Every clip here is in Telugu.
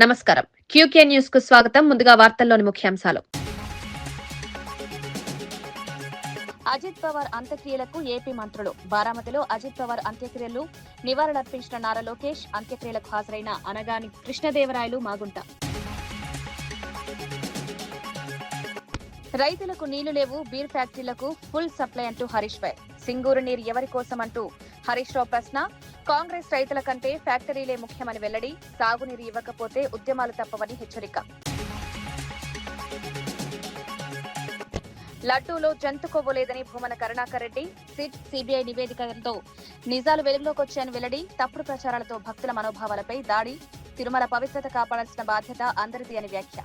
నమస్కారం. క్యూకే న్యూస్ కు స్వాగతం. ముందుగా వార్తల్లోని ముఖ్యాంశాలు. అజిత్ పవార్ అంత్యక్రియలకు ఏపీ మంత్రులు. బారామతిలో అజిత్ పవార్ అంత్యక్రియలు నివాళులర్పించిన నారా లోకేష్, అంత్యక్రియలకు హాజరైన అనగాని కృష్ణదేవరాయలు మాగుంట. రైతులకు నీళ్లు లేవు, బీర్ ఫ్యాక్టరీలకు ఫుల్ సప్లై అంటూ హరీష్ రావు. సింగూరు నీరు ఎవరి కోసం అంటూ హరీష్ రావు ప్రశ్న. కాంగ్రెస్ రైతుల కంటే ఫ్యాక్టరీలే ముఖ్యమని వెల్లడి. సాగునీరు ఇవ్వకపోతే ఉద్యమాలు తప్పవని హెచ్చరిక. లడ్డూలో జంతు కొవ్వు లేదని భూమన కరుణాకర్ రెడ్డి. సిట్ సిబిఐ నివేదికలతో నిజాలు వెలుగులోకి వచ్చాయని వెల్లడి. తప్పుడు ప్రచారాలతో భక్తుల మనోభావాలపై దాడి. తిరుమల పవిత్రత కాపాడాల్సిన బాధ్యత అందరిది అని వ్యాఖ్య.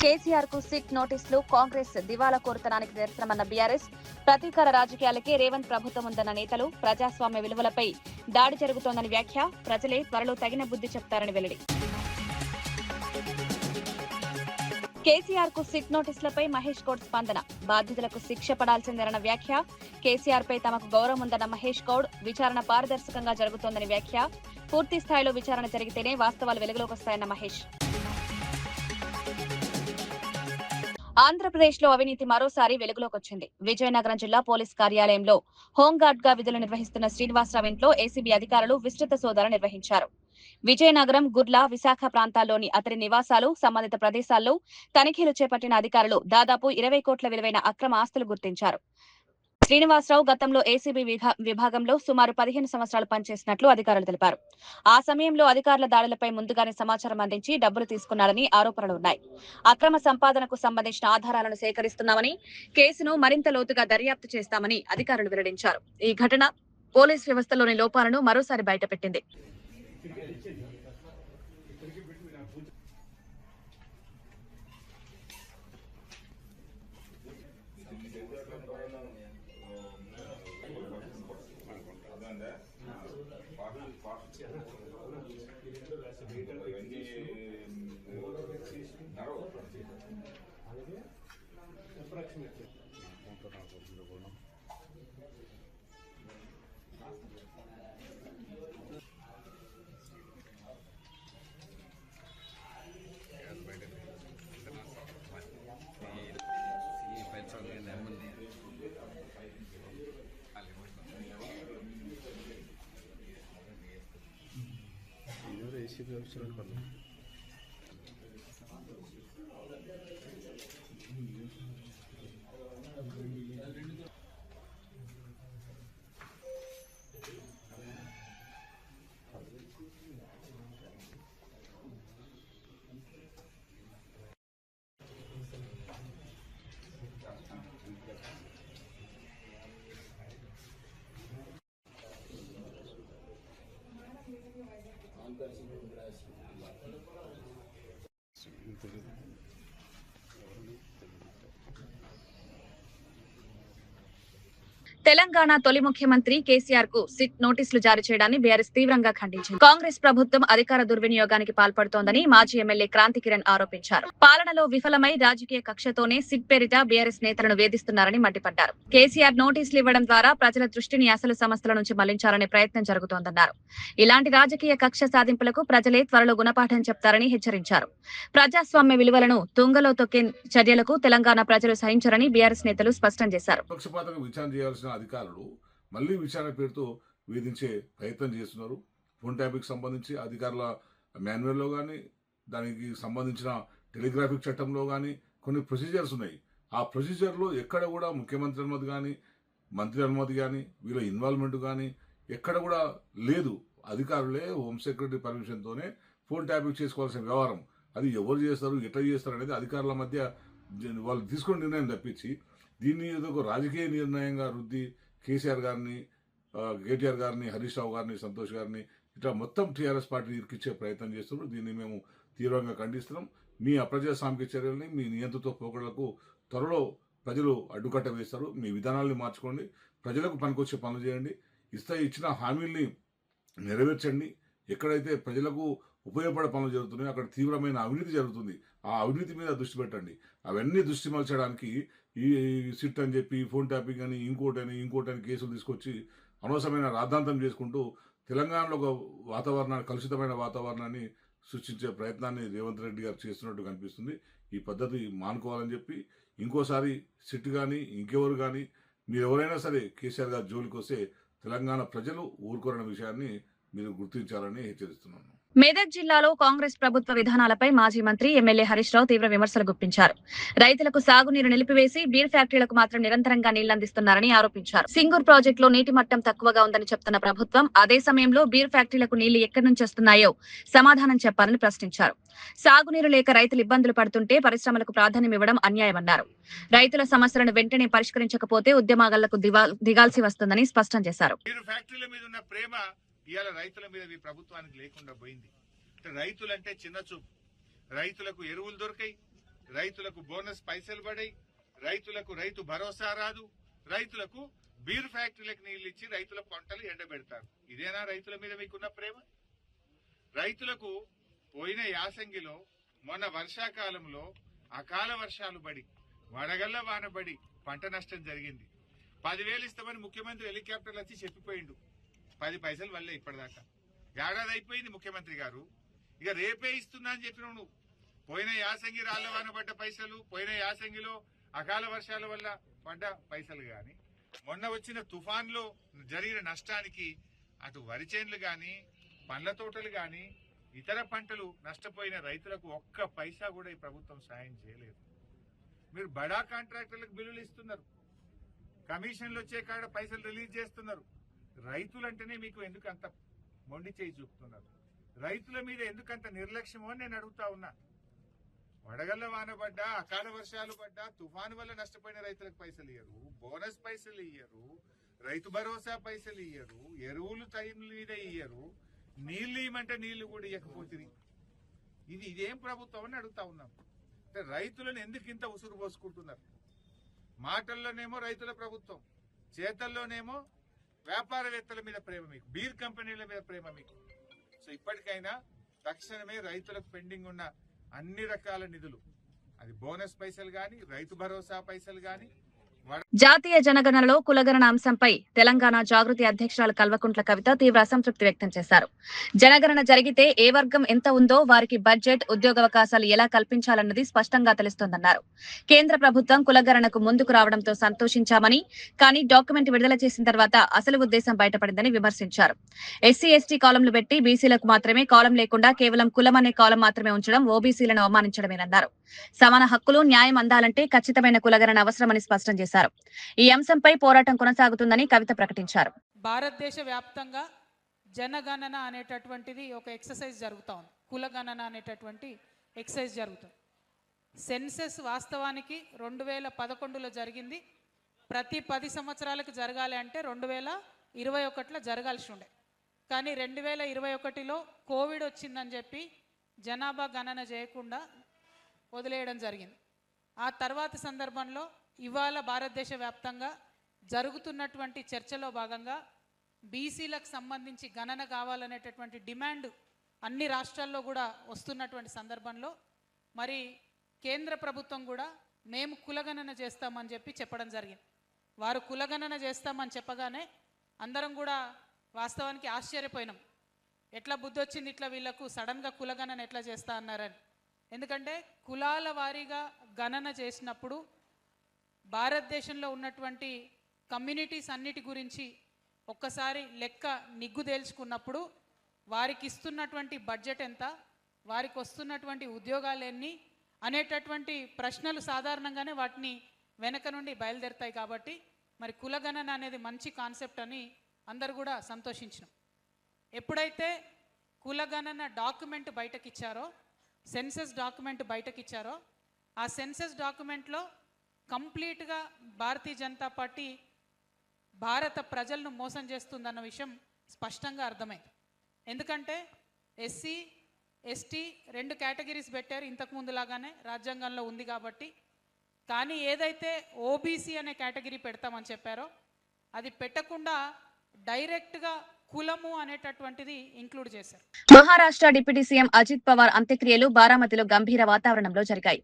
కేసీఆర్ కు సిట్ నోటీసులు. కాంగ్రెస్ దివాలా కోరుతనానికి నిరసనమన్న బీఆర్ఎస్. ప్రతీకార రాజకీయాలకే రేవంత్ ప్రభుత్వం ఉందన్న నేతలు. ప్రజాస్వామ్య విలువలపై దాడి జరుగుతోందని వ్యాఖ్య. ప్రజలే త్వరలో తగిన బుద్ధి చెప్తారని వెల్లడి. కేసీఆర్ కు సిట్ నోటీసులపై మహేష్ గౌడ్ స్పందన. బాధితులకు శిక్ష పడాల్సిందేనన్న వ్యాఖ్య. కేసీఆర్ పై తమకు గౌరవం ఉందన్న మహేష్ గౌడ్. విచారణ పారదర్శకంగా జరుగుతోందని వ్యాఖ్య. పూర్తి స్థాయిలో విచారణ జరిగితేనే వాస్తవాలు వెలుగులోకి వస్తాయన్న మహేష్. ఆంధ్రప్రదేశ్ లో అవినీతి మరోసారి వెలుగులోకి వచ్చింది. విజయనగరం జిల్లా పోలీస్ కార్యాలయంలో హోంగార్డ్ గా విధులు నిర్వహిస్తున్న శ్రీనివాసరావు ఇంట్లో ఏసీబీ అధికారులు విస్తృత సోదాలు నిర్వహించారు. విజయనగరం, గుర్ల, విశాఖ ప్రాంతాల్లోని అతని నివాసాలు, సంబంధిత ప్రదేశాల్లో తనిఖీలు చేపట్టిన అధికారులు దాదాపు 20 కోట్ల విలువైన అక్రమ ఆస్తులు గుర్తించారు. శ్రీనివాసరావు గతంలో ఏసీబీ విభాగంలో సుమారు 15 సంవత్సరాలు పనిచేసినట్లు అధికారులు తెలిపారు. ఆ సమయంలో అధికారుల దాడులపై ముందుగానే సమాచారం అందించి డబ్బులు తీసుకున్నాడని ఆరోపణలున్నాయి. అక్రమ సంపాదనకు సంబంధించిన ఆధారాలను సేకరిస్తున్నామని, కేసును మరింత లోతుగా దర్యాప్తు చేస్తామని అధికారులు వెల్లడించారు. ఈ ఘటన పోలీస్ వ్యవస్థలోని లోపాలను మరోసారి బయటపెట్టింది. తెలంగాణ తొలి ముఖ్యమంత్రి కేసీఆర్ కు సిట్ నోటీసులు జారీ చేయడాన్ని బీఆర్ఎస్ తీవ్రంగా ఖండించింది. కాంగ్రెస్ ప్రభుత్వం అధికార దుర్వినియోగానికి పాల్పడుతోందని మాజీ ఎమ్మెల్యే క్రాంతి కిరణ్ ఆరోపించారు. పాలనలో విఫలమై రాజకీయ కక్షతోనే సిట్ పేరిట బీఆర్ఎస్ నేతలను వేధిస్తున్నారని మండిపడ్డారు. కేసీఆర్ నోటీసులు ఇవ్వడం ద్వారా ప్రజల దృష్టిని అసలు సమస్యల నుంచి మళ్లించాలనే ప్రయత్నం జరుగుతోందన్నారు. ఇలాంటి రాజకీయ కక్ష సాధింపులకు ప్రజలే త్వరలో గుణపాఠం చెప్తారని హెచ్చరించారు. ప్రజాస్వామ్య విలువలను తుంగలో తొక్కే చర్యలకు తెలంగాణ ప్రజలు సహించరని బీఆర్ఎస్ నేతలు స్పష్టం చేశారు. అధికారులు మళ్ళీ విచారణ పేరుతో వేధించే ప్రయత్నం చేస్తున్నారు. ఫోన్ ట్యాపింగ్ సంబంధించి అధికారుల మాన్యువల్లో కానీ, దానికి సంబంధించిన టెలిగ్రాఫిక్ చట్టంలో కానీ కొన్ని ప్రొసీజర్స్ ఉన్నాయి. ఆ ప్రొసీజర్లో ఎక్కడ కూడా ముఖ్యమంత్రి అనుమతి కానీ, మంత్రి అనుమతి కానీ, వీళ్ళ ఇన్వాల్వ్మెంట్ కానీ ఎక్కడ కూడా లేదు. అధికారులే హోమ్ సెక్రటరీ పర్మిషన్తోనే ఫోన్ ట్యాపింగ్ చేసుకోవాల్సిన వ్యవహారం. అది ఎవరు చేస్తారు, ఎట్లా చేస్తారు అనేది అధికారుల మధ్య వాళ్ళు తీసుకున్న నిర్ణయం తప్పించి దీన్ని ఏదో ఒక రాజకీయ నిర్ణయంగా రుద్ది కేసీఆర్ గారిని, కేటీఆర్ గారిని, హరీష్ రావు గారిని, సంతోష్ గారిని ఇట్లా మొత్తం టీఆర్ఎస్ పార్టీ ఇరికిచ్చే ప్రయత్నం చేస్తున్నారు. దీన్ని మేము తీవ్రంగా ఖండిస్తున్నాం. మీ అప్రజాస్వామిక చర్యల్ని, మీ నియంత్రిత పోకడలకు త్వరలో ప్రజలు అడ్డుకట్ట వేస్తారు. మీ విధానాల్ని మార్చుకోండి, ప్రజలకు పనికొచ్చే పనులు చేయండి, ఇచ్చిన హామీల్ని నెరవేర్చండి. ఎక్కడైతే ప్రజలకు ఉపయోగపడే పనులు జరుగుతున్నాయో అక్కడ తీవ్రమైన అవినీతి జరుగుతుంది. ఆ అవినీతి మీద దృష్టి పెట్టండి. అవన్నీ దృష్టి మలచడానికి ఈ సిట్ అని చెప్పి, ఫోన్ ట్యాపింగ్ అని, ఇంకోటని కేసులు తీసుకొచ్చి అనవసరమైన రాద్ధాంతం చేసుకుంటూ తెలంగాణలో ఒక వాతావరణాన్ని, కలుషితమైన వాతావరణాన్ని సృష్టించే ప్రయత్నాన్ని రేవంత్ రెడ్డి గారు చేస్తున్నట్టు కనిపిస్తుంది. ఈ పద్ధతి మానుకోవాలని చెప్పి ఇంకోసారి సిట్ కానీ ఇంకెవరు కానీ మీరెవరైనా సరే కేసీఆర్ గారు జోలికి వస్తే తెలంగాణ ప్రజలు ఊరుకోరన్న విషయాన్ని మీరు గుర్తించాలని హెచ్చరిస్తున్నాను. మెదక్ జిల్లాలో కాంగ్రెస్ ప్రభుత్వ విధానాలపై మాజీ మంత్రి ఎమ్మెల్యే హరీష్ రావు తీవ్ర విమర్శలు గుప్పించారు. రైతులకు సాగునీరు నిలిపివేసి బీర్ ఫ్యాక్టరీలకు మాత్రం నిరంతరంగా నీళ్లందిస్తున్నారని ఆరోపించారు. సింగూర్ ప్రాజెక్టులో నీటి మట్టం తక్కువగా ఉందని చెప్తున్న ప్రభుత్వం అదే సమయంలో బీర్ ఫ్యాక్టరీలకు నీళ్లు ఎక్కడి నుంచి వస్తున్నాయో సమాధానం చెప్పాలని ప్రశ్నించారు. సాగునీరు లేక రైతులు ఇబ్బందులు పడుతుంటే పరిశ్రమలకు ప్రాధాన్యం ఇవ్వడం అన్యాయమన్నారు. రైతుల సమస్యలను వెంటనే పరిష్కరించకపోతే ఉద్యమాలకు దిగాల్సి వస్తుందని స్పష్టం చేశారు. ఇవాళ రైతుల మీద ఈ ప్రభుత్వానికి లేకుండా పోయింది. రైతులంటే చిన్న చూపు. రైతులకు ఎరువులు దొరికాయి, రైతులకు బోనస్ పైసలు పడాయి, రైతులకు రైతు భరోసా రాదు, రైతులకు బీర్ ఫ్యాక్టరీలకు నీళ్లు ఇచ్చి రైతుల పంటలు ఎండబెడతారు. ఇదేనా రైతుల మీద మీకున్న ప్రేమ? రైతులకు పోయిన యాసంగిలో మొన్న వర్షాకాలంలో అకాల వర్షాలు పడి వడగళ్ల వానబడి పంట నష్టం జరిగింది. 10,000 ఇస్తామని ముఖ్యమంత్రి హెలికాప్టర్లు వచ్చి చెప్పిపోయిండు. 10 పైసలు వల్లే ఇప్పటిదాకా ఏడాది అయిపోయింది. ముఖ్యమంత్రి గారు ఇక రేపే ఇస్తున్నా అని చెప్పినావు నువ్వు. పోయిన యాసంగి రాళ్ల వాన పడ్డ పైసలు, పోయిన యాసంగిలో అకాల వర్షాల వల్ల పడ్డ పైసలు గాని, మొన్న వచ్చిన తుఫాన్లో జరిగిన నష్టానికి అటు వరి చేన్లు గాని, పండ్ల తోటలు గాని, ఇతర పంటలు నష్టపోయిన రైతులకు ఒక్క పైసా కూడా ఈ ప్రభుత్వం సాయం చేయలేదు. మీరు బడా కాంట్రాక్టర్లకు బిల్లులు ఇస్తున్నారు, కమిషన్లు వచ్చే కాడ పైసలు రిలీజ్ చేస్తున్నారు. రైతులంటేనే మీకు ఎందుకు అంత మొండి చేయి చూపుతున్నారు? రైతుల మీద ఎందుకంత నిర్లక్ష్యమో అని నేను అడుగుతా ఉన్నా. వడగళ్ల వాన పడ్డా, అకాల వర్షాలు పడ్డా, తుఫాను వల్ల నష్టపోయిన రైతులకు పైసలు ఇయ్యరు, బోనస్ పైసలు ఇయ్యరు, రైతు భరోసా పైసలు ఇయ్యరు, ఎరువులు టైం మీద ఇయ్యరు, నీళ్లు ఇవ్వమంటే నీళ్లు కూడా ఇవ్వకపోతుంది. ఇదేం ప్రభుత్వం అని అడుగుతా ఉన్నాం. అంటే రైతులను ఎందుకు ఇంత ఉసురు పోసుకుంటున్నారు? మాటల్లోనేమో రైతుల ప్రభుత్వం, చేతల్లోనేమో వ్యాపారవేత్తల మీద ప్రేమ మీకు, బీర్ కంపెనీల మీద ప్రేమ మీకు. సో ఇప్పటికైనా తక్షణమే రైతులకు పెండింగ్ ఉన్న అన్ని రకాల నిధులు, అది బోనస్ పైసలు గాని, రైతు భరోసా పైసలు గాని, జాతీయ జనగణనలో కులగణన అంశంపై తెలంగాణ జాగృతి అధ్యక్షురాలు కల్వకుంట్ల కవిత తీవ్ర అసంతృప్తి వ్యక్తం చేశారు. జనగణన జరిగితే ఏ వర్గం ఎంత ఉందో వారికి బడ్జెట్, ఉద్యోగావకాశాలు ఎలా కల్పించాలన్నది స్పష్టంగా తెలుస్తోందన్నారు. కేంద్ర ప్రభుత్వం కులగణనకు ముందుకు రావడంతో సంతోషించామని, కానీ డాక్యుమెంట్ విడుదల చేసిన తర్వాత అసలు ఉద్దేశం బయటపడిందని విమర్శించారు. ఎస్సీ, ఎస్టీ కాలంలు పెట్టి బీసీలకు మాత్రమే కాలం లేకుండా కేవలం కులం అనే కాలం మాత్రమే ఉంచడం ఓబీసీలను అవమానించడమేనన్నారు. సమాన హక్కులు, న్యాయం అందాలంటే ఖచ్చితమైన కులగణన అవసరమని స్పష్టం చేశారు. ఈ అంశంపై పోరాటం కొనసాగుతుందని కవిత ప్రకటించారు. భారతదేశ వ్యాప్తంగా జనగణన అనేటటువంటిది ఒక ఎక్సర్సైజ్ జరుగుతూ ఉంది. కులగణన అనేటటువంటి ఎక్సర్సైజ్ జరుగుతుంది. సెన్సెస్ వాస్తవానికి 2011లో జరిగింది. ప్రతి 10 సంవత్సరాలకు జరగాలి అంటే 2021లో జరగాల్సి ఉండే. కానీ 2021లో కోవిడ్ వచ్చిందని చెప్పి జనాభా గణన చేయకుండా వదిలేయడం జరిగింది. ఆ తర్వాత సందర్భంలో ఇవాళ భారతదేశ వ్యాప్తంగా జరుగుతున్నటువంటి చర్చలో భాగంగా బీసీలకు సంబంధించి గణన కావాలనేటటువంటి డిమాండ్ అన్ని రాష్ట్రాల్లో కూడా వస్తున్నటువంటి సందర్భంలో మరి కేంద్ర ప్రభుత్వం కూడా మేము కులగణన చేస్తామని చెప్పి చెప్పడం జరిగింది. వారు కులగణన చేస్తామని చెప్పగానే అందరం కూడా వాస్తవానికి ఆశ్చర్యపోయినాం. ఎట్లా బుద్ధి వచ్చింది ఇట్లా వీళ్ళకు సడన్గా కులగణన ఎట్లా చేస్తా అన్నారని. ఎందుకంటే కులాల వారీగా గణన చేసినప్పుడు భారతదేశంలో ఉన్నటువంటి కమ్యూనిటీస్ అన్నిటి గురించి ఒక్కసారి లెక్క నిగ్గు తేల్చుకున్నప్పుడు వారికి ఇస్తున్నటువంటి బడ్జెట్ ఎంత, వారికి వస్తున్నటువంటి ఉద్యోగాలు ఎన్ని అనేటటువంటి ప్రశ్నలు సాధారణంగానే వాటిని వెనక నుండి బయలుదేరుతాయి. కాబట్టి మరి కులగణన అనేది మంచి కాన్సెప్ట్ అని అందరు కూడా సంతోషించినాం. ఎప్పుడైతే కులగణన డాక్యుమెంట్ బయటకిచ్చారో, సెన్సస్ డాక్యుమెంట్ బయటకిచ్చారో, ఆ సెన్సస్ డాక్యుమెంట్లో కంప్లీట్గా భారతీయ జనతా పార్టీ భారత ప్రజలను మోసం చేస్తుందన్న విషయం స్పష్టంగా అర్థమైంది. ఎందుకంటే ఎస్సీ, ఎస్టీ 2 కేటగిరీస్ పెట్టారు ఇంతకుముందు లాగానే రాజ్యాంగంలో ఉంది కాబట్టి. కానీ ఏదైతే ఓబీసీ అనే కేటగిరీ పెడతామని చెప్పారో అది పెట్టకుండా డైరెక్ట్గా కులము అనేటటువంటిది ఇంక్లూడ్ చేశారు. మహారాష్ట్ర డిప్యూటీ సీఎం అజిత్ పవార్ అంత్యక్రియలు బారామతిలో గంభీర వాతావరణంలో జరిగాయి.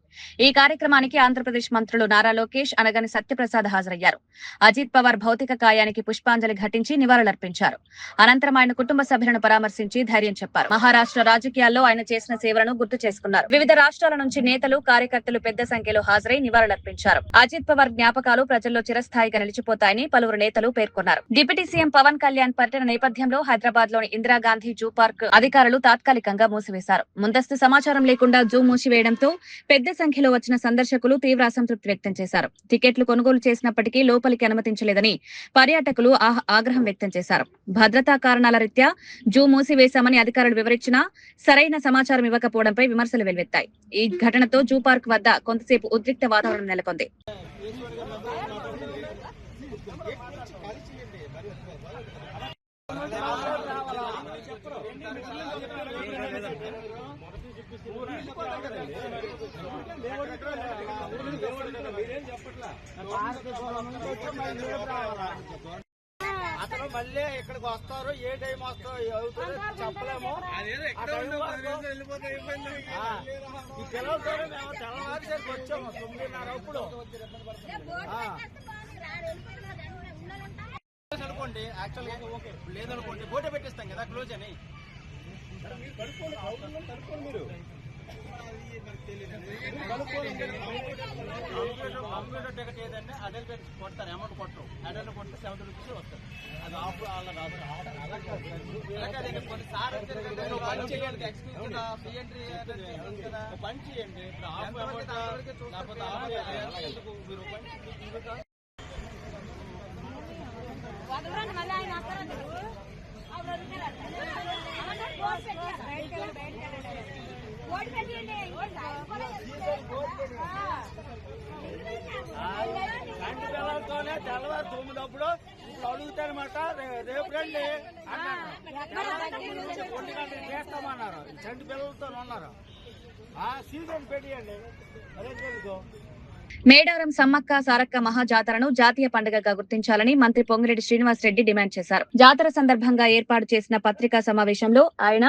ఈ కార్యక్రమానికి ఆంధ్రప్రదేశ్ మంత్రులు నారా లోకేష్, అనగాని సత్యప్రసాద్ హాజరయ్యారు. అజిత్ పవార్ భౌతిక కాయానికి పుష్పాంజలి ఘటించి నివాళులర్పించారు. అనంతరం ఆయన కుటుంబ సభ్యులను పరామర్శించి ధైర్యం చెప్పారు. మహారాష్ట్ర రాజకీయాల్లో ఆయన చేసిన సేవలను గుర్తు చేసుకున్నారు. వివిధ రాష్ట్రాల నుంచి నేతలు, కార్యకర్తలు పెద్ద సంఖ్యలో హాజరై నివాళులర్పించారు. అజిత్ పవార్ జ్ఞాపకాలు ప్రజల్లో చిరస్థాయిగా నిలిచిపోతాయని పలువురు నేతలు పేర్కొన్నారు. డిప్యూటీ సీఎం పవన్ కళ్యాణ్ పర్యటన నేపథ్యంలో హైదరాబాద్ లోని ఇందిరాగాంధీ జూ పార్క్ అధికారులు తాత్కాలికంగా మూసివేశారు. ముందస్తు సమాచారం లేకుండా జూ మూసివేయడంతో పెద్ద సంఖ్యలో వచ్చిన సందర్శకులు తీవ్ర అసంతృప్తి వ్యక్తం చేశారు. టికెట్లు కొనుగోలు చేసినప్పటికీ లోపలికి అనుమతించలేదని పర్యాటకులు ఆగ్రహం వ్యక్తం చేశారు. భద్రతా కారణాల రీత్యా జూ మూసివేశామని అధికారులు వివరించినా సరైన సమాచారం ఇవ్వకపోవడంపై విమర్శలు వెల్లువెత్తాయి. ఈ ఘటనతో జూ పార్క్ వద్ద కొంతసేపు ఉద్రిక్త వాతావరణం నెలకొంది. అతను మళ్ళీ ఇక్కడికి వస్తారు, ఏ టైం వస్తారో చెప్పలేము. ఈ పిల్లలతో మేము తెల్లవారుసరికి వచ్చాము 9:30 అప్పుడు అనుకోండి. యాక్చువల్గా లేదనుకోండి ఫోటో పెట్టిస్తాం కదా క్లోజ్ అని. మీరు కంప్యూటర్ టికెట్ ఏదంటే అడల్ పెట్టి కొడతారు, అమౌంట్ కొట్టరు. అడల్ కొడితే 70 రూపీస్ వస్తారు. అది ఆఫ్ అలా రాదు. కొన్ని సార్ పని చేయండి, పని చేయండి. మీరు పిల్లలతోనే తెల్లవారు 9 అప్పుడు ఇప్పుడు అడుగుతారన్నమాట. రేపు రండి అన్నారు, 2 గంటలకు చేస్తామన్నారు. చంటి పిల్లలతో ఉన్నారు. సీజన్ పెట్టియండి, అదే తెలుగు. మేడారం సమ్మక్క సారక్క మహాజాతరను జాతీయ పండుగగా గుర్తించాలని మంత్రి పొంగిరెడ్డి శ్రీనివాసరెడ్డి డిమాండ్ చేశారు. జాతర సందర్భంగా ఏర్పాటు చేసిన పత్రికా సమావేశంలో ఆయన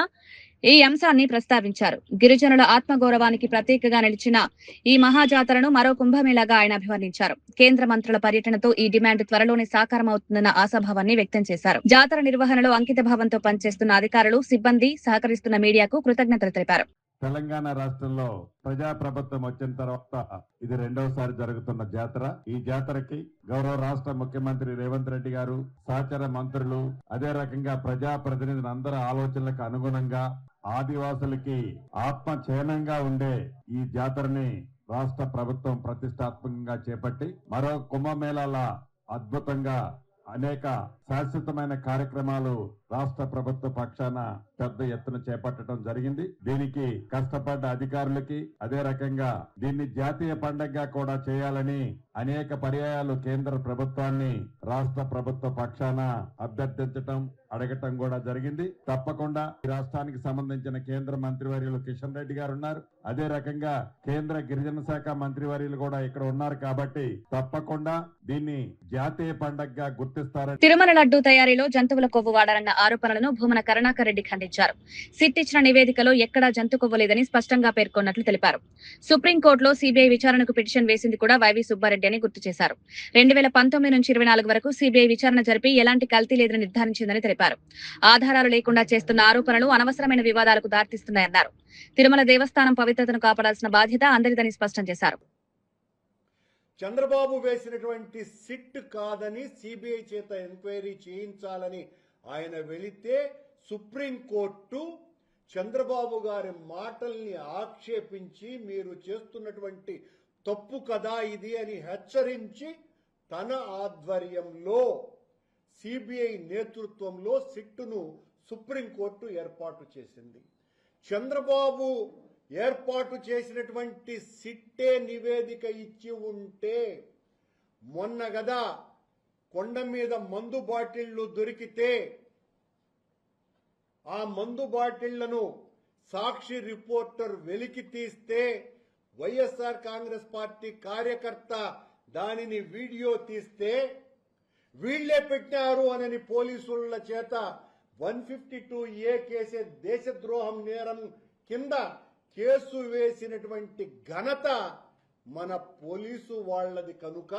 ఈ అంశాన్ని ప్రస్తావించారు. గిరిజనుల ఆత్మగౌరవానికి ప్రతీకగా నిలిచిన ఈ మహాజాతరను మరో కుంభమేళాగా ఆయన అభివర్ణించారు. కేంద్ర మంత్రుల పర్యటనతో ఈ డిమాండ్ త్వరలోనే సాకారమవుతుందన్న ఆశాభావాన్ని వ్యక్తం చేశారు. జాతర నిర్వహణలో అంకితభావంతో పనిచేస్తున్న అధికారులు, సిబ్బంది, సహకరిస్తున్న మీడియాకు కృతజ్ఞతలు తెలిపారు. తెలంగాణ రాష్ట్రంలో ప్రజాప్రభుత్వం వచ్చిన తర్వాత ఇది 2వసారి జరుగుతున్న జాతర. ఈ జాతరకి గౌరవ రాష్ట్ర ముఖ్యమంత్రి రేవంత్ రెడ్డి గారు, సహచర మంత్రులు, అదే రకంగా ప్రజాప్రతినిధులు అందరి ఆలోచనలకు అనుగుణంగా ఆదివాసులకి ఆత్మ చిహ్నంగా ఉండే ఈ జాతరని రాష్ట్ర ప్రభుత్వం ప్రతిష్టాత్మకంగా చేపట్టి మరో కుంభమేళాల అద్భుతంగా అనేక శాశ్వతమైన కార్యక్రమాలు రాష్ట్ర ప్రభుత్వ పక్షాన పెద్ద ఎత్తున చేపట్టడం జరిగింది. దీనికి కష్టపడ్డ అధికారులకి, అదే రకంగా దీన్ని జాతీయ పండుగగా కూడా చేయాలని అనేక పర్యాయాలు కేంద్ర ప్రభుత్వాన్ని రాష్ట్ర ప్రభుత్వ పక్షాన అభ్యర్థించటం, అడగటం కూడా జరిగింది. తప్పకుండా ఈ రాష్ట్రానికి సంబంధించిన కేంద్ర మంత్రివర్యులు కిషన్ రెడ్డి గారు ఉన్నారు. అదే రకంగా కేంద్ర గిరిజన శాఖ మంత్రివర్యులు కూడా ఇక్కడ ఉన్నారు. కాబట్టి తప్పకుండా దీన్ని జాతీయ పండుగగా గుర్తిస్తారని. తిరుమల లడ్డూ తయారీలో జంతువుల కొవ్వు వాడారన్న ఆరోపణలను భూమన కరుణాకర్ రెడ్డి ఖండించారు. సిట్ ఇచ్చిన నివేదికలో ఎక్కడా జంతు కొవ్వు లేదని స్పష్టంగా పేర్కొన్నట్లు తెలిపారు. సుప్రీంకోర్టులో సీబీఐ విచారణకు పిటిషన్ వేసింది కూడా వైవి సుబ్బారెడ్డి అని గుర్తు చేశారు. 2019 నుంచి 24 వరకు సీబీఐ విచారణ జరిపి ఎలాంటి కల్తీ లేదని నిర్ధారించిందని తెలిపారు. ఆధారాలు లేకుండా చేస్తున్న ఆరోపణలు అనవసరమైన వివాదాలకు దారితీస్తున్నాయన్నారు. తిరుమల దేవస్థానం పవిత్రతను కాపాడాల్సిన బాధ్యత అందరిదని స్పష్టం చేశారు. చంద్రబాబు వేసినటువంటి సిట్ కాదని సిబిఐ చేత ఎంక్వైరీ చేయించాలని ఆయన వెళితే సుప్రీంకోర్టు చంద్రబాబు గారి మాటల్ని ఆక్షేపించి మీరు చేస్తున్నటువంటి తప్పు కదా ఇది అని హెచ్చరించి తన ఆధ్వర్యంలో సిబిఐ నేతృత్వంలో సిట్ను సుప్రీంకోర్టు ఏర్పాటు చేసింది. చంద్రబాబు ఏర్పాటు చేసినటువంటి సిట్టే నివేదిక ఇచ్చి ఉంటే మొన్న గదా కొండ మీద మందు బాటిళ్లు దొరికితే ఆ మందు బాటిళ్లను సాక్షి రిపోర్టర్ వెలికి తీస్తే వైఎస్ఆర్ కాంగ్రెస్ పార్టీ కార్యకర్త దానిని వీడియో తీస్తే వీళ్లే పెట్టారు అని పోలీసుల చేత 152A కేసే దేశద్రోహం నేరం కింద కేసు వేసినటువంటి ఘనత మన పోలీసు వాళ్ళది కనుక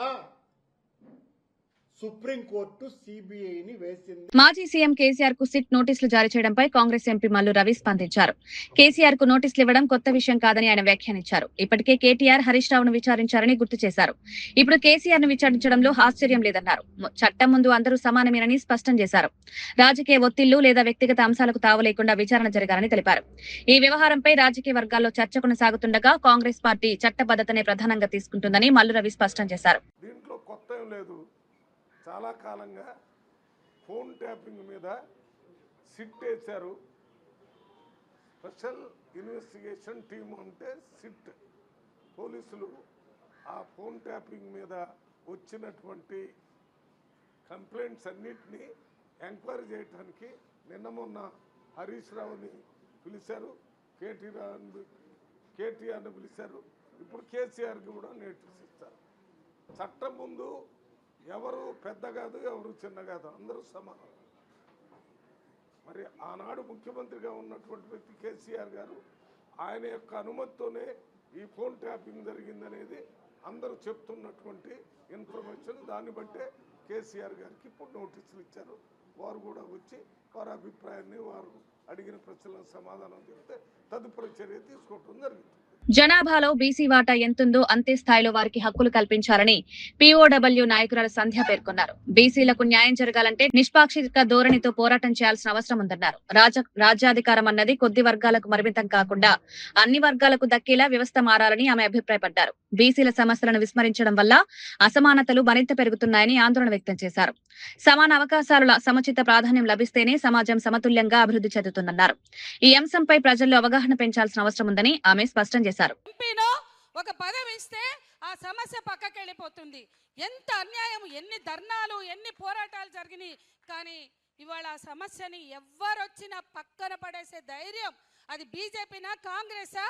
సుప్రీంకోర్టు సిబిఐని వేసింది. మాజీ సీఎం కేసీఆర్ కు సిట్ నోటీసులు జారీ చేయడంపై కాంగ్రెస్ ఎంపీ మల్లు రవి స్పందించారు. కేసీఆర్ కు నోటీసులు ఇవ్వడం కొత్త విషయం కాదని ఆయన వ్యాఖ్యానించారు. ఇప్పటికే కేటీఆర్ హరీష్ రావును విచారించారని గుర్తు చేశారు. ఇప్పుడు కేసీఆర్ ను విచారించడంలో ఆశ్చర్యం లేదన్నారు. చట్టం ముందు అందరూ సమానమేనని స్పష్టం చేశారు. రాజకీయ ఒత్తిళ్లు లేదా వ్యక్తిగత అంశాలకు తావు లేకుండా విచారణ జరగాలని తెలిపారు. ఈ వ్యవహారంపై రాజకీయ వర్గాల్లో చర్చ కొనసాగుతుండగా కాంగ్రెస్ పార్టీ చట్టబద్ధతనే ప్రధానంగా తీసుకుంటుందని మల్లు రవి స్పష్టం చేశారు. దీంట్లో కొత్త ఏం లేదు. చాలా కాలంగా ఫోన్ ట్యాపింగ్ మీద సిట్ వేశారు. స్పెషల్ ఇన్వెస్టిగేషన్ టీమ్ అంటే సిట్. పోలీసులు ఆ ఫోన్ ట్యాపింగ్ మీద వచ్చినటువంటి కంప్లైంట్స్ అన్నిటినీ ఎంక్వైరీ చేయడానికి నిన్న మొన్న హరీష్ రావుని పిలిచారు, కేటీఆర్ని పిలిచారు. ఇప్పుడు కేసీఆర్కి కూడా నోటీస్ ఇస్తారు. చట్టం ముందు ఎవరు పెద్ద కాదు, ఎవరు చిన్న కాదు, అందరూ సమానం. మరి ఆనాడు ముఖ్యమంత్రిగా ఉన్నటువంటి వ్యక్తి కేసీఆర్ గారు ఆయన యొక్క అనుమతితోనే ఈ ఫోన్ ట్యాపింగ్ జరిగిందనేది అందరూ చెప్తున్నటువంటి ఇన్ఫర్మేషన్. దాన్ని బట్టే కేసీఆర్ గారికి ఇప్పుడు నోటీసులు ఇచ్చారు. వారు కూడా వచ్చి వారి అభిప్రాయాన్ని, వారు అడిగిన ప్రశ్నలకు సమాధానం చెప్తే తదుపరి చర్య తీసుకోవడం జరిగింది. జనాభాలో బీసీ వాటా ఎంతుందో అంతే స్థాయిలో వారికి హక్కులు కల్పించాలని పీఓడబ్ల్యూ నాయకురాలు సంధ్య పేర్కొన్నారు. బీసీలకు న్యాయం జరగాలంటే నిష్పాక్షిక ధోరణితో పోరాటం చేయాల్సిన అవసరం ఉందన్నారు. రాజ్యాధికారం అన్నది కొద్ది వర్గాలకు పరిమితం కాకుండా అన్ని వర్గాలకు దక్కేలా వ్యవస్థ మారాలని ఆమె అభిప్రాయపడ్డారు. బీసీల సమస్యలను విస్మరించడం వల్ల అసమానతలు మరింత పెరుగుతున్నాయని ఆందోళన వ్యక్తం చేశారు. సమాన అవకాశాల సముచిత ప్రాధాన్యం లభిస్తేనే సమాజం సమతుల్యంగా అభివృద్ధి చెందుతుందన్నారు. ఈ అంశంపై ప్రజల్లో అవగాహన పెంచాల్సిన అవసరం ఉందని ఆమె స్పష్టం చేశారు. ఎంపీనో ఒక పదవి ఇస్తే ఆ సమస్య పక్కకి వెళ్ళిపోతుంది. ఎంత అన్యాయం, ఎన్ని ధర్నాలు, ఎన్ని పోరాటాలు జరిగినాయి. కానీ ఇవాళ ఆ సమస్యని ఎవ్వరొచ్చినా పక్కన పడేసే ధైర్యం, అది బీజేపీనా కాంగ్రెసా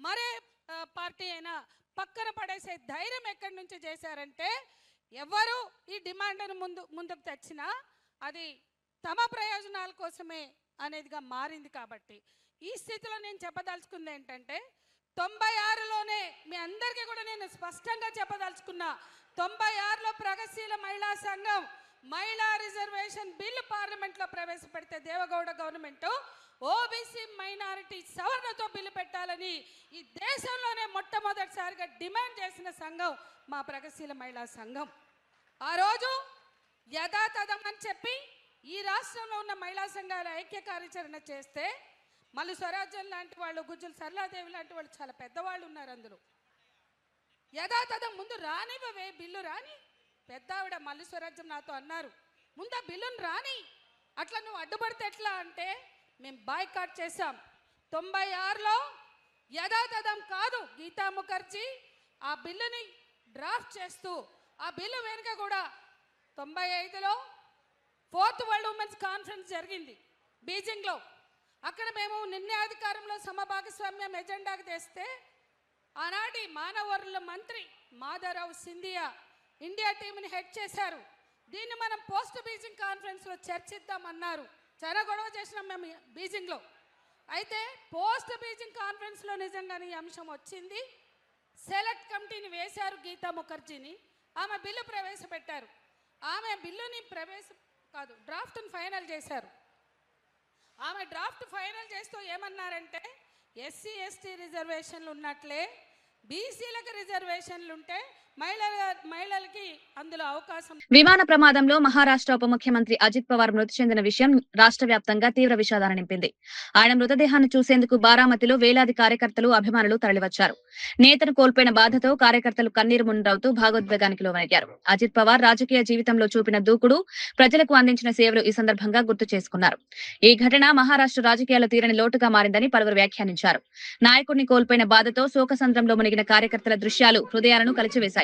మరే పార్టీ అయినా పక్కన పడేసే ధైర్యం ఎక్కడి నుంచి చేశారంటే, ఎవరు ఈ డిమాండ్ను ముందుకు తెచ్చినా అది తమ ప్రయోజనాల కోసమే అనేదిగా మారింది. కాబట్టి ఈ స్థితిలో నేను చెప్పదలుచుకుంది ఏంటంటే, 96లోనే మీ అందరికీ కూడా నేను స్పష్టంగా చెప్పదలుచుకున్నా, 96లో ప్రగతిశీల మహిళా సంఘం మహిళా రిజర్వేషన్ బిల్లు పార్లమెంట్లో ప్రవేశపెడితే Deve Gowda government OBC minority సవరణతో bill పెట్టాలని ఈ దేశంలోనే మొట్టమొదటిసారిగా డిమాండ్ చేసిన సంఘం మా ప్రగతిశీల మహిళా సంఘం. ఆ రోజు యథాతథం అని చెప్పి ఈ రాష్ట్రంలో ఉన్న మహిళా సంఘాల ఐక్య కార్యాచరణ చేస్తే, మళ్ళీ స్వరాజ్యం లాంటి వాళ్ళు, గుజ్జుల సరళాదేవి లాంటి వాళ్ళు చాలా పెద్దవాళ్ళు ఉన్నారు అందులో. యథాతథం ముందు రానివ్వవే, బిల్లు రాని. పెద్ద ఆవిడ మల్లి స్వరాజ్యం నాతో అన్నారు, ముందు ఆ బిల్లును రాని, అట్లా నువ్వు అడ్డుపడితే ఎట్లా అంటే మేము బాయ్కాట్ చేశాం. 96లో యథాతథం కాదు, గీతా ముఖర్జీ ఆ బిల్లుని డ్రాఫ్ట్ చేస్తూ, ఆ బిల్లు వెనుక కూడా 95లో 4th వరల్డ్ ఉమెన్స్ కాన్ఫరెన్స్ జరిగింది బీజింగ్లో. అక్కడ మేము నిర్ణయాధికారంలో సమభాగస్వామ్యం ఎజెండాకి తెస్తే, ఆనాటి మానవ వనరుల మంత్రి మాధవరావు సింధియా ఇండియా టీంని హెడ్ చేశారు. దీన్ని మనం పోస్ట్ బీజింగ్ కాన్ఫరెన్స్లో చర్చిద్దామన్నారు. చాలా గొడవ చేసినాం మేము బీజింగ్లో. అయితే పోస్ట్ బీజింగ్ కాన్ఫరెన్స్లో నిజంగానే ఈ అంశం వచ్చింది. సెలెక్ట్ కమిటీని వేశారు గీతా ముఖర్జీని. ఆమె బిల్లు ప్రవేశపెట్టారు. ఆమె బిల్లుని డ్రాఫ్ట్ని ఫైనల్ చేశారు. ఆమె డ్రాఫ్ట్ ఫైనల్ చేస్తూ ఏమన్నారంటే, ఎస్సీ ఎస్టీ రిజర్వేషన్లు ఉన్నట్లే బీసీలకు రిజర్వేషన్లు ఉంటే మహిళలకి అందులో అవకాశం. విమాన ప్రమాదంలో మహారాష్ట్ర ఉప ముఖ్యమంత్రి అజిత్ పవార్ మృతి చెందిన విషయం రాష్ట్ర వ్యాప్తంగా తీవ్ర విషాదాన్ని నింపింది. ఆయన మృతదేహాన్ని చూసేందుకు బారామతిలో వేలాది కార్యకర్తలు, అభిమానులు తరలివచ్చారు. నేతను కోల్పోయిన బాధతో కార్యకర్తలు కన్నీరు మున్నరవుతూ భాగోద్వేగానికి లోనయ్యారు. అజిత్ పవార్ రాజకీయ జీవితంలో చూపిన దూకుడు, ప్రజలకు అందించిన సేవలు ఈ సందర్భంగా గుర్తు చేసుకున్నారు. ఈ ఘటన మహారాష్ట్ర రాజకీయాల్లో తీరని లోటుగా మారిందని పలువురు వ్యాఖ్యానించారు. నాయకుడిని కోల్పోయిన బాధతో శోకసంద్రంలో మునిగిన కార్యకర్తల దృశ్యాలు హృదయాలను కలిచివేశాయి.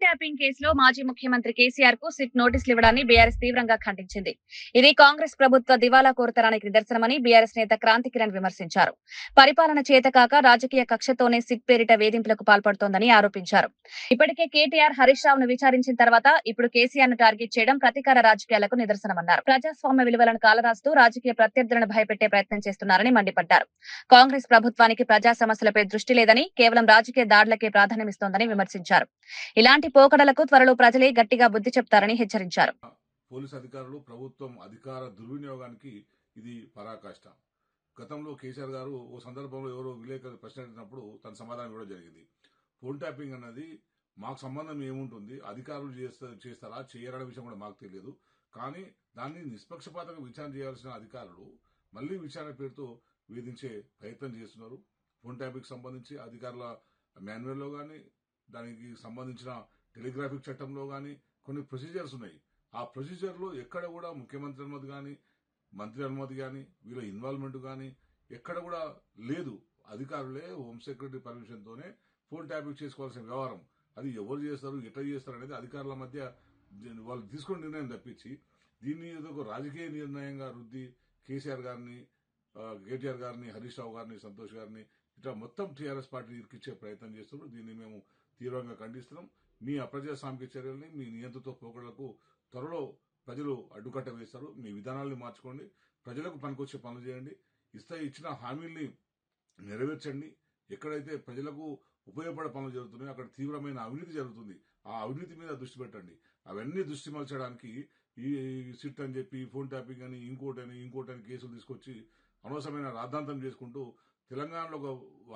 ట్యాపింగ్ కేసులో మాజీ ముఖ్యమంత్రి కేసీఆర్ కు సిట్ నోటీసులు ఇవ్వడాన్ని బీఆర్ఎస్ తీవ్రంగా ఖండించింది. ఇది కాంగ్రెస్ ప్రభుత్వ దివాలా కోరుతనానికి నిదర్శనమని బీఆర్ఎస్ నేత క్రాంతి కిరణ్ విమర్శించారు. పరిపాలన చేతకాక రాజకీయ కక్షతోనే సిట్ పేరిట వేధింపులకు పాల్పడుతోందని ఆరోపించారు. ఇప్పటికే కేటీఆర్ హరీష్ రావును విచారించిన తర్వాత ఇప్పుడు కేసీఆర్ ను టార్గెట్ చేయడం ప్రతీకార రాజకీయాలకు నిదర్శనమన్నారు. ప్రజాస్వామ్య విలువలను కాలరాస్తూ రాజకీయ ప్రత్యర్థులను భయపెట్టే ప్రయత్నం చేస్తున్నారని మండిపడ్డారు. కాంగ్రెస్ ప్రభుత్వానికి ప్రజా సమస్యలపై దృష్టి లేదని, కేవలం రాజకీయ దాడులకే ప్రాధాన్యమిస్తోందని విమర్శించారు. ఇలాంటి పోకడలకు త్వరలో ప్రజలే గట్టిగా బుద్ధి చెప్తారని హెచ్చరించారు. పోలీసు అధికారులు ప్రభుత్వం అధికార దుర్వినియోగానికి ఇది పరాకాష్ట. గతంలో కేసీఆర్ గారు ఓ సందర్భంలో ఎవరో విలేకరులు ప్రశ్న అడిగినప్పుడు తన సమాధానం ఇవ్వడం జరిగింది. ఫోన్ ట్యాపింగ్ అన్నది మాకు సంబంధం ఏముంటుంది, అధికారులు చేస్తారా చేయరనే విషయం కూడా మాకు తెలియదు. కానీ దాన్ని నిష్పక్షపాతంగా విచారణ చేయాల్సిన అధికారులు మళ్లీ విచారణ పేరుతో వేధించే ప్రయత్నం చేస్తున్నారు. ఫోన్ ట్యాపింగ్ సంబంధించి అధికారుల మాన్యువల్లో కానీ, దానికి సంబంధించిన టెలిగ్రాఫిక్ చట్టంలో కానీ కొన్ని ప్రొసీజర్స్ ఉన్నాయి. ఆ ప్రొసీజర్లో ఎక్కడ కూడా ముఖ్యమంత్రి అనుమతి కానీ, మంత్రి అనుమతి కానీ, వీళ్ళ ఇన్వాల్వ్మెంట్ కానీ ఎక్కడ కూడా లేదు. అధికారులే హోమ్ సెక్రటరీ పర్మిషన్తోనే ఫోన్ ట్యాపింగ్ చేసుకోవాల్సిన వ్యవహారం. అది ఎవరు చేస్తారు, ఎట్లా చేస్తారు అనేది అధికారుల మధ్య వాళ్ళు తీసుకున్న నిర్ణయం తప్పించి దీన్ని ఏదో ఒక రాజకీయ నిర్ణయంగా రుద్ది కేటీఆర్ గారిని, హరీష్ రావు గారిని, సంతోష్ గారిని ఇట్లా మొత్తం టీఆర్ఎస్ పార్టీ ఇరికిచ్చే ప్రయత్నం చేస్తున్నారు. దీన్ని మేము తీవ్రంగా ఖండిస్తున్నాం. మీ అప్రజాస్వామిక చర్యల్ని, మీ నియంత్రిత పోకడలకు త్వరలో ప్రజలు అడ్డుకట్ట వేస్తారు. మీ విధానాల్ని మార్చుకోండి, ప్రజలకు పనికొచ్చే పనులు చేయండి, ఇచ్చిన హామీల్ని నెరవేర్చండి. ఎక్కడైతే ప్రజలకు ఉపయోగపడే పనులు జరుగుతున్నాయో అక్కడ తీవ్రమైన అవినీతి జరుగుతుంది. ఆ అవినీతి మీద దృష్టి పెట్టండి. అవన్నీ దృష్టి మలచడానికి ఈ సిట్ అని చెప్పి, ఫోన్ ట్యాపింగ్ అని, ఇంకోటని కేసులు తీసుకొచ్చి అనవసరమైన రాద్ధాంతం చేసుకుంటూ తెలంగాణలో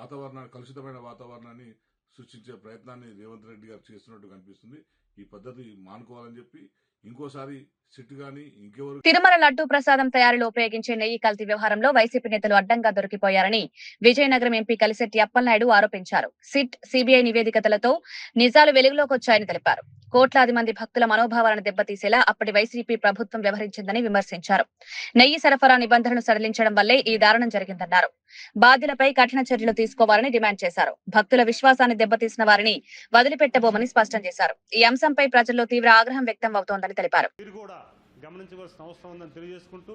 ఒక కలుషితమైన వాతావరణాన్ని సృష్టించే ప్రయత్నాన్ని రేవంత్ రెడ్డి గారు చేస్తున్నట్టు కనిపిస్తుంది. ఈ పద్ధతి మానుకోవాలని చెప్పి ఇంకోసారి సిట్ గాని ఇంకెవరు తిరుమల లడ్డూ ప్రసాదం తయారీలో ఉపయోగించే నెయ్యి కల్తీ వ్యవహారంలో వైసీపీ నేతలు అడ్డంగా దొరికిపోయారని విజయనగరం ఎంపీ కలిశెట్టి అప్పలనాయుడు ఆరోపించారు. సిట్, సిబిఐ నివేదికలతో నిజాలు వెలుగులోకి వచ్చాయని తెలిపారు. కోట్లాది మంది భక్తుల మనోభావాలను దెబ్బతీసేలా అప్పటి వైసీపీ ప్రభుత్వం వ్యవహరించిందని విమర్శించారు. నెయ్యి సరఫరా నిబంధనలు సడలించడం వల్లే ఈ దారుణం జరిగిందన్నారు. బాధ్యులపై కఠిన చర్యలు తీసుకోవాలని డిమాండ్ చేశారు. భక్తుల విశ్వాసాన్ని దెబ్బతీసిన వారిని వదిలిపెట్టబోమని స్పష్టం చేశారు. ఈ అంశంపై ప్రజల్లో తీవ్ర ఆగ్రహం వ్యక్తం అవుతోందని తెలిపారు. గమనించవలసిన అవసరం ఉందని తెలియజేసుకుంటూ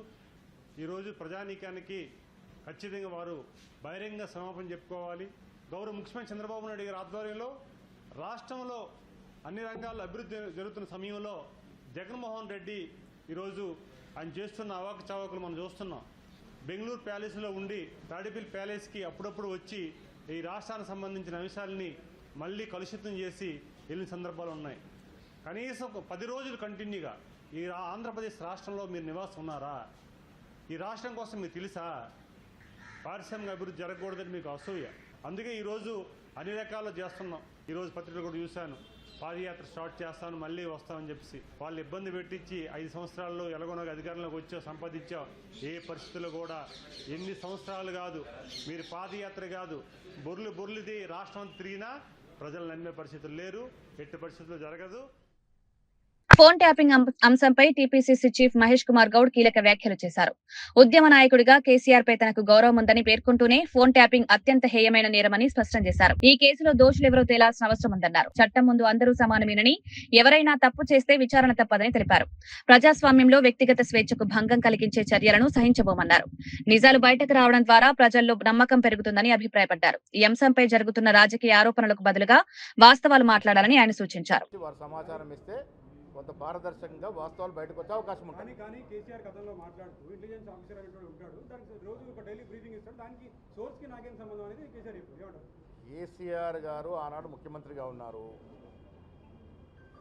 ఈరోజు ప్రజానీకానికి ఖచ్చితంగా వారు బహిరంగ క్షమాపణ చెప్పుకోవాలి. గౌరవ ముఖ్యమంత్రి చంద్రబాబు నాయుడు గారి ఆధ్వర్యంలో రాష్ట్రంలో అన్ని రంగాల్లో అభివృద్ధి జరుగుతున్న సమయంలో జగన్మోహన్ రెడ్డి ఈరోజు ఆయన చేస్తున్న అవాకచవాకులు మనం చూస్తున్నాం. బెంగళూరు ప్యాలెస్లో ఉండి తాడేపల్లి ప్యాలెస్కి అప్పుడప్పుడు వచ్చి ఈ రాష్ట్రానికి సంబంధించిన అంశాలని మళ్ళీ కలుషితం చేసి వెళ్ళిన సందర్భాలు ఉన్నాయి. కనీసం ఒక 10 రోజులు కంటిన్యూగా ఈ ఆంధ్రప్రదేశ్ రాష్ట్రంలో మీరు నివాసం ఉన్నారా? ఈ రాష్ట్రం కోసం మీకు తెలుసా? పారిశ్రామిక అభివృద్ధి జరగకూడదని మీకు అసూయ. అందుకే ఈరోజు అన్ని రకాలు చేస్తున్నాం. ఈరోజు పత్రికలు కూడా చూశాను, పాదయాత్ర స్టార్ట్ చేస్తాను, మళ్ళీ వస్తామని చెప్పి వాళ్ళు ఇబ్బంది పెట్టించి 5 సంవత్సరాల్లో ఎలాగోనో అధికారంలోకి వచ్చావు, సంపాదించావు. ఏ పరిస్థితుల్లో కూడా ఎన్ని సంవత్సరాలు కాదు, మీరు పాదయాత్ర కాదు, బొర్లుది రాష్ట్రం తిరిగినా ప్రజలు నమ్మే పరిస్థితులు లేరు. ఎట్టి పరిస్థితుల్లో జరగదు. ఫోన్ ట్యాపింగ్ అంశంపై టీపీసీసీ చీఫ్ మహేష్ కుమార్ గౌడ్ కీలక వ్యాఖ్యలు చేశారు. ఉద్యమ నాయకుడిగా కేసీఆర్ పై తనకు గౌరవం ఉందని పేర్కొంటూనే ఫోన్ ట్యాపింగ్ అత్యంత హేయమైన నేరమని స్పష్టం చేశారు. ఈ కేసులో దోషులెవరో తేలాల్సిన అవసరం ఉందన్నారు. చట్టం ముందు అందరూ సమానమేనని, ఎవరైనా తప్పు చేస్తే విచారణ తప్పదని తెలిపారు. ప్రజాస్వామ్యంలో వ్యక్తిగత స్వేచ్ఛకు భంగం కలిగించే చర్యలను సహించబోమన్నారు. నిజాలు బయటకు రావడం ద్వారా ప్రజల్లో నమ్మకం పెరుగుతుందని అభిప్రాయపడ్డారు. ఈ అంశంపై జరుగుతున్న రాజకీయ ఆరోపణలకు బదులుగా వాస్తవాలు మాట్లాడాలని ఆయన సూచించారు. కొంత పారదర్శకంగా వాస్తవాలు బయటకు వచ్చే అవకాశం ఉంటుంది. కానీ కేసీఆర్ కథలో మాట్లాడుతూ ఇంటెలిజెన్స్ ఆఫీసర్ అనేటువంటి ఉంటాడు, దానికి రోజు ఒక డైలీ బ్రీఫింగ్ ఇస్తాడు, దానికి సోర్స్కి నాకేం సంబంధం అనేది కేసీఆర్ చెప్పారు. కేసీఆర్ గారు ఆనాడు ముఖ్యమంత్రిగా ఉన్నారు.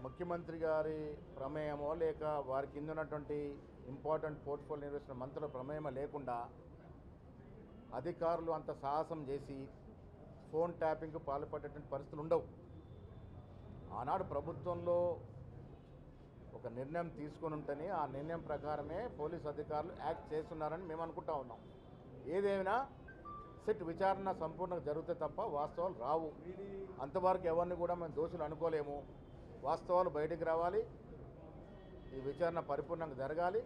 ముఖ్యమంత్రి గారి ప్రమేయమో లేక వారి కింద ఉన్నటువంటి ఇంపార్టెంట్ పోర్ట్ఫోలియో నిర్వహిస్తున్న మంత్రుల ప్రమేయమో లేకుండా అధికారులు అంత సాహసం చేసి ఫోన్ ట్యాపింగ్కు పాల్పడేటువంటి పరిస్థితులు ఉండవు. ఆనాడు ప్రభుత్వంలో ఒక నిర్ణయం తీసుకొని ఉంటేనే ఆ నిర్ణయం ప్రకారమే పోలీసు అధికారులు యాక్ట్ చేస్తున్నారని మేము అనుకుంటా ఉన్నాం. ఏదేమైనా సిట్ విచారణ సంపూర్ణంగా జరిగితే తప్ప వాస్తవాలు రావు. అంతవరకు ఎవరిని కూడా మేము దోషులు అనుకోలేము. వాస్తవాలు బయటికి రావాలి, ఈ విచారణ పరిపూర్ణంగా జరగాలి.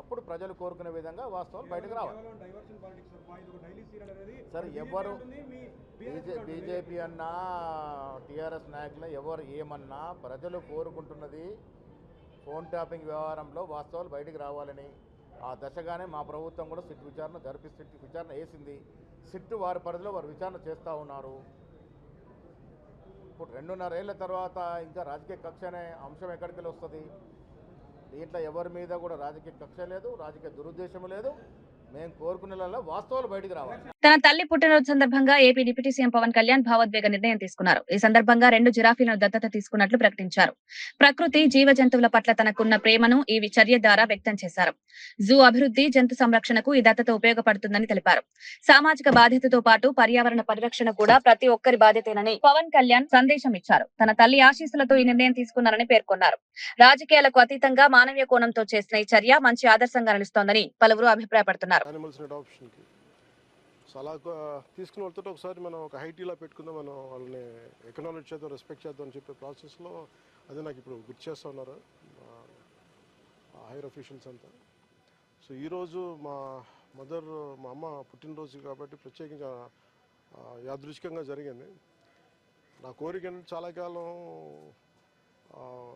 అప్పుడు ప్రజలు కోరుకునే విధంగా వాస్తవాలు బయటకు రావాలి. కేవలం డైవర్షన్ పాలిటిక్స్ సార్. మా ఇది ఒక డైలీ సీరియల్ అనేది సార్ BJP ఎవరు ఉంటుంది, మీ BRS ఉంటుంది. బీజేపీ అన్నా టీఆర్ఎస్ నాయకులు ఎవరు ఏమన్నా ప్రజలు కోరుకుంటున్నది ఫోన్ ట్యాపింగ్ వ్యవహారంలో వాస్తవాలు బయటికి రావాలని. ఆ దశగానే మా ప్రభుత్వం కూడా సిట్ విచారణ వేసింది. సిట్ వారి పరిధిలో వారు విచారణ చేస్తూ ఉన్నారు. ఇప్పుడు 2.5 ఏళ్ల తర్వాత ఇంకా రాజకీయ కక్ష అనే అంశం ఎక్కడికి వస్తుంది? దీంట్లో ఎవరి మీద కూడా రాజకీయ కక్ష లేదు, రాజకీయ దురుద్దేశం లేదు. మేము కోరుకునేలా వాస్తవాలు బయటికి రావాలి. తన తల్లి పుట్టినరోజు సందర్భంగా AP deputy CM Pawan Kalyan భావోద్వేగ నిర్ణయం తీసుకున్నారు. ఈ సందర్భంగా 2 జిరాఫీలను దత్తత తీసుకున్నట్లు ప్రకటించారు. ప్రకృతి జీవ జంతువుల పట్ల తనకున్న ప్రేమను ఈ చర్య ద్వారా వ్యక్తం చేశారు. జూ అభివృద్ధి, జంతు సంరక్షణకు ఈ దత్తత ఉపయోగపడుతుందని తెలిపారు. సామాజిక బాధ్యతతో పాటు పర్యావరణ పరిరక్షణ కూడా ప్రతి ఒక్కరి బాధ్యతేనని పవన్ కళ్యాణ్ సందేశం ఇచ్చారు. తన తల్లి ఆశీస్సులతో ఈ నిర్ణయం తీసుకున్నారని పేర్కొన్నారు. రాజకీయాలకు అతీతంగా మానవీయ కోణంతో చేసిన ఈ చర్య మంచి ఆదర్శంగా నిలుస్తోందని పలువురు అభిప్రాయపడుతున్నారు. సో అలా తీసుకుని వెళ్తుంటే ఒకసారి మనం ఒక హైటీలా పెట్టుకుందాం, మనం వాళ్ళని ఎకనాలజీ చేద్దాం, రెస్పెక్ట్ చేద్దాం అని చెప్పే ప్రాసెస్లో అదే నాకు ఇప్పుడు గుర్తు చేస్తూ ఉన్నారు హైర్ అఫీషియల్స్ అంతా. సో ఈరోజు మా అమ్మ పుట్టినరోజు కాబట్టి ప్రత్యేకంగా యాదృచ్ఛికంగా జరిగింది. నా కోరిక ఏంటంటే చాలా కాలం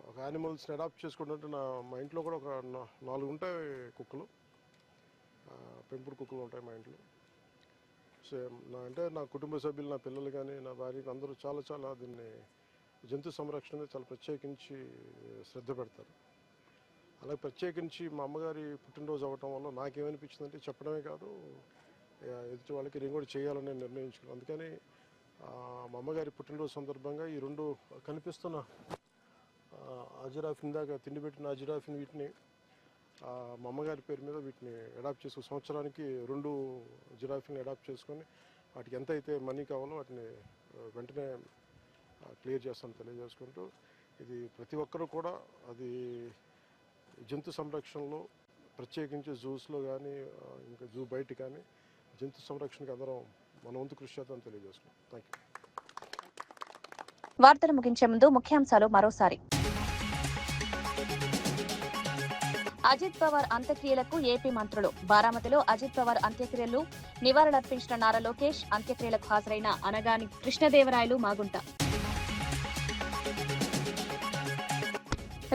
ఒక యానిమల్స్ని అడాప్ట్ చేసుకుంటుంటే మా ఇంట్లో కూడా ఒక 4 ఉంటాయి కుక్కలు, పెంపుడు కుక్కలు ఉంటాయి మా ఇంట్లో. సో అంటే నా కుటుంబ సభ్యులు, నా పిల్లలు కానీ, నా భార్య అందరూ చాలా దీన్ని జంతు సంరక్షణ చాలా ప్రత్యేకించి శ్రద్ధ పెడతారు. అలాగే ప్రత్యేకించి మా అమ్మగారి పుట్టినరోజు అవ్వటం వల్ల నాకేమనిపించిందంటే చెప్పడమే కాదు, ఎదుటి వాళ్ళకి నేను కూడా చేయాలని నిర్ణయించుకున్నాను. అందుకని మా అమ్మగారి పుట్టినరోజు సందర్భంగా ఈ 2 కనిపిస్తున్న అజిరాఫీని దాకా తిండి పెట్టిన అజిరాఫీని వీటిని మా అమ్మగారి పేరు మీద వీటిని అడాప్ట్ చేసుకుని సంవత్సరానికి 2 జిరాఫీని అడాప్ట్ చేసుకొని వాటికి ఎంత అయితే మనీ కావాలో వాటిని వెంటనే క్లియర్ చేస్తాను తెలియజేసుకుంటూ, ఇది ప్రతి ఒక్కరూ కూడా అది జంతు సంరక్షణలో ప్రత్యేకించి జూస్లో కానీ ఇంకా జూ బయట కానీ జంతు సంరక్షణకి అందరం మన వంతు కృషి చేద్దాం తెలియజేసుకుంటాం. Thank you. వార్తలు ముగించే ముందు ముఖ్యాంశాలు మరోసారి. అజిత్ పవార్ అంత్యక్రియలకు ఏపీ మంత్రులు. బారామతిలో అజిత్ పవార్ అంత్యక్రియలు నివాళులర్పించిన నారా లోకేష్. అంత్యక్రియలకు హాజరైన అనగాని కృష్ణదేవరాయలు, మాగుంట.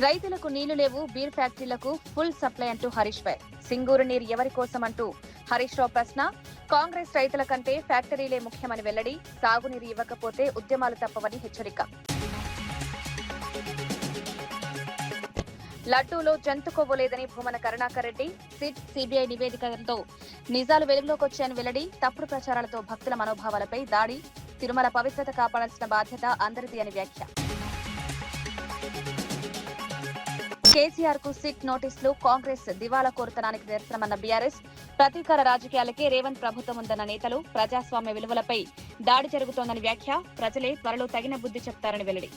రైతులకు నీళ్లు లేవు, బీర్ ఫ్యాక్టరీలకు ఫుల్ సప్లై అంటూ హరీష్ రావు. సింగూరు నీరు ఎవరి కోసం అంటూ హరీష్ రావు ప్రశ్న. కాంగ్రెస్ రైతుల కంటే ఫ్యాక్టరీలే ముఖ్యమని వెల్లడి. సాగునీరు ఇవ్వకపోతే ఉద్యమాలు తప్పవని హెచ్చరిక. లడ్డూలో జంతు కొవ్వు లేదని భూమన కరుణాకర్ రెడ్డి. సిట్, సిబిఐ నివేదికలతో నిజాలు వెలుగులోకి వచ్చాయని వెల్లడి. తప్పుడు ప్రచారాలతో భక్తుల మనోభావాలపై దాడి. తిరుమల పవిత్రత కాపాడాల్సిన బాధ్యత అందరిది అని వ్యాఖ్య. కేసీఆర్ కు సిట్ నోటీసులు. కాంగ్రెస్ దివాలా కోరుతనానికి నిరసనమన్న బీఆర్ఎస్. ప్రతీకార రాజకీయాలకే రేవంత్ ప్రభుత్వం ఉందన్న నేతలు. ప్రజాస్వామ్య విలువలపై దాడి జరుగుతోందని వ్యాఖ్య. ప్రజలే త్వరలో తగిన బుద్ధి చెప్తారని వెల్లడి.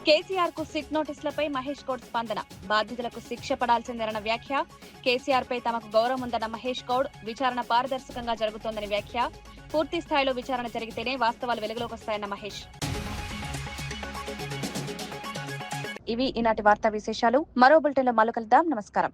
కేసీఆర్ కు సిట్ నోటీసులపై మహేష్ గౌడ్ స్పందన. బాధితులకు శిక్ష పడాల్సిందేనన్న వ్యాఖ్య. కేసీఆర్ పై తమకు గౌరవం ఉందన్న మహేష్ గౌడ్. విచారణ పారదర్శకంగా జరుగుతోందని వ్యాఖ్య. పూర్తి స్థాయిలో విచారణ జరిగితేనే వాస్తవాలు వెలుగులోకి వస్తాయన్న మహేష్. ఇవి ఈనాటి వార్తా విశేషాలు. మరో బులెటిన్లో మళ్ళీ కలుద్దాం. నమస్కారం.